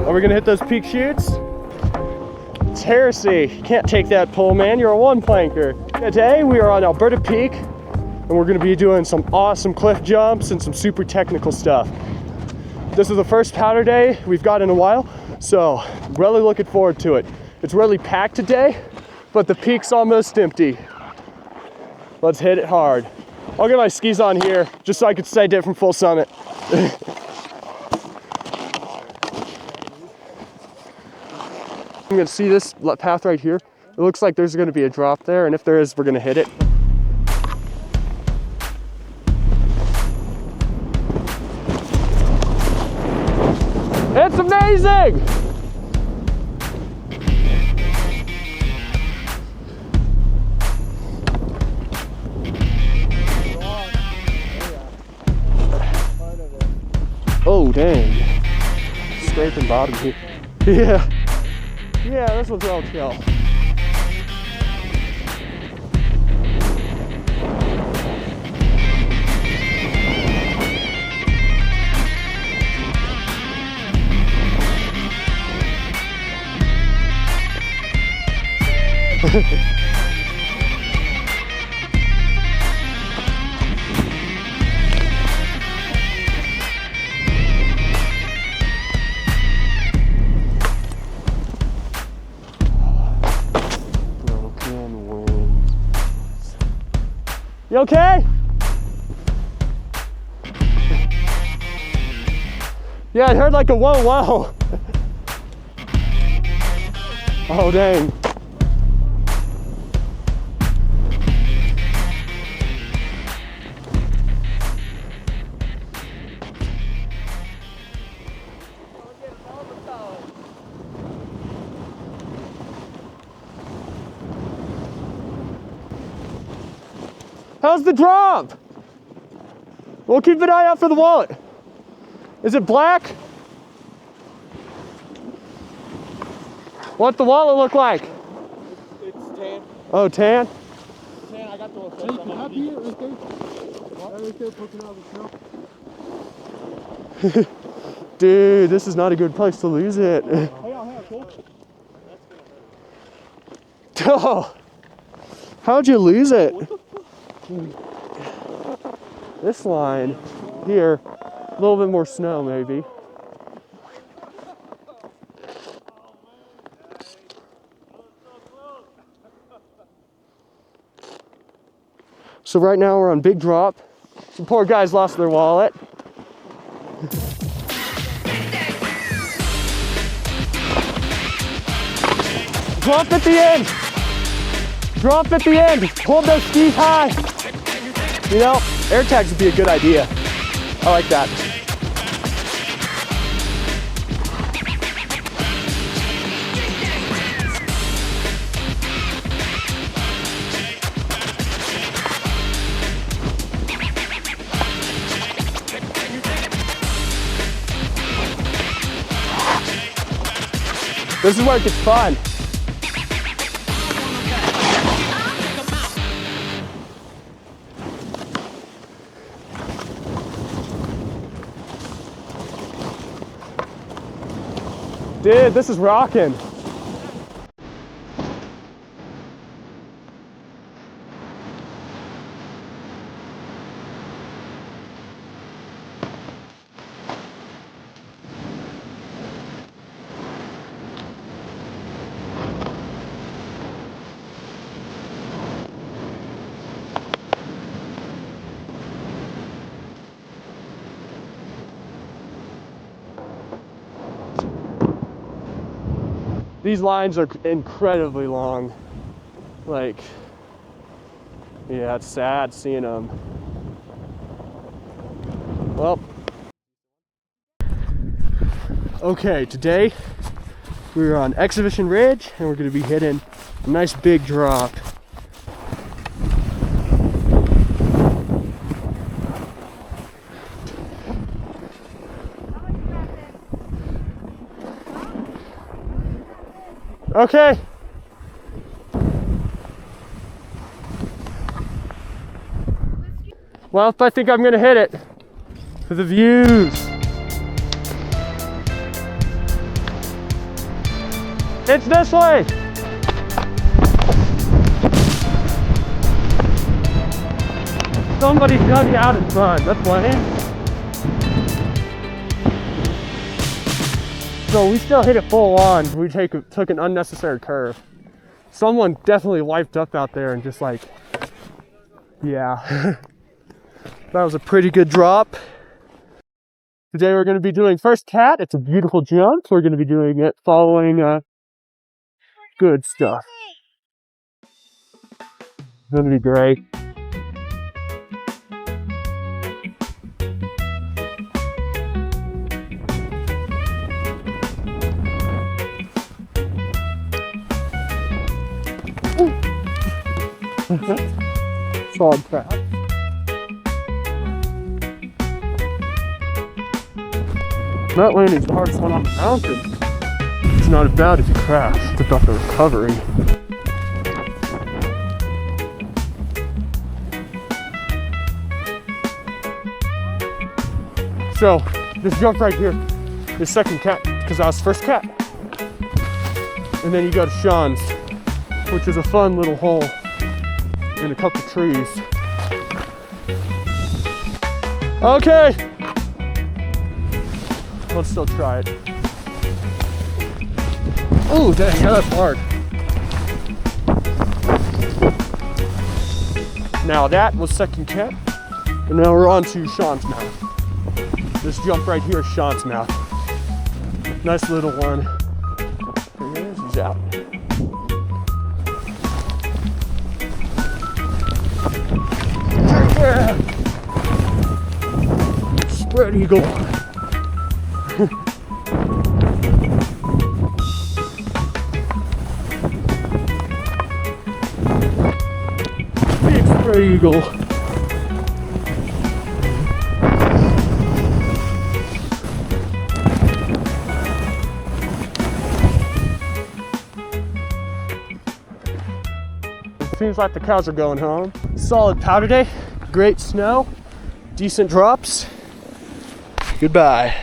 Are we gonna hit those peak chutes? It's heresy. You can't take that pull, man. You're a one planker. Today we are on Alberta Peak and we're gonna be doing some awesome cliff jumps and some super technical stuff. This is the first powder day we've got in a while, so really looking forward to it. It's really packed today, but the peak's almost empty. Let's hit it hard. I'll get my skis on here just so I could sight it from full summit. I'm gonna see this path right here. It looks like there's gonna be a drop there, and if there is, we're gonna hit it. It's amazing! Oh, dang. Scraping bottom here. Yeah. Yeah, this one's real chill. You okay? Yeah, I heard like a whoa whoa. Oh dang. How's the drop? We'll keep an eye out for the wallet. Is it black? What's the wallet look like? It's tan. Oh, tan? Tan, I got the one. Right there, poking out of the snow. Dude, this is not a good place to lose it. Hang on, cool. Oh, how'd you lose it? This line here, a little bit more snow maybe. So right now we're on big drop. Some poor guys lost their wallet. Drop at the end. Drop at the end. Hold those skis high. You know, air tags would be a good idea. I like that. This is where it gets fun. Dude, this is rocking. These lines are incredibly long. Like, yeah, it's sad seeing them. Well, okay, today we're on Exhibition Ridge and we're gonna be hitting a nice big drop. Okay. Well, I think I'm gonna hit it for the views. It's this way. Somebody dug it out in front. That's lame. So we still hit it full on. We took an unnecessary curve. Someone definitely lifed up out there and just like, yeah. That was a pretty good drop. Today we're going to be doing first cat. It's a beautiful jump. We're going to be doing it following good stuff. It's going to be great. Solid crap. That landing's the hardest one on the mountain. It's not as bad if you crash. It's about the recovery. So, this jump right here is second cat because I was first cat. And then you go to Sean's, which is a fun little hole in a couple trees. Okay, let's still try it. Oh, dang, yeah, that's hard. Now that was second cat, and now we're on to Sean's mouth. This jump right here is Sean's mouth. Nice little one. There he is, he's out. Yeah. Spread eagle. Big spread eagle. Seems like the cows are going home. Solid powder day. Great snow, decent drops. Goodbye.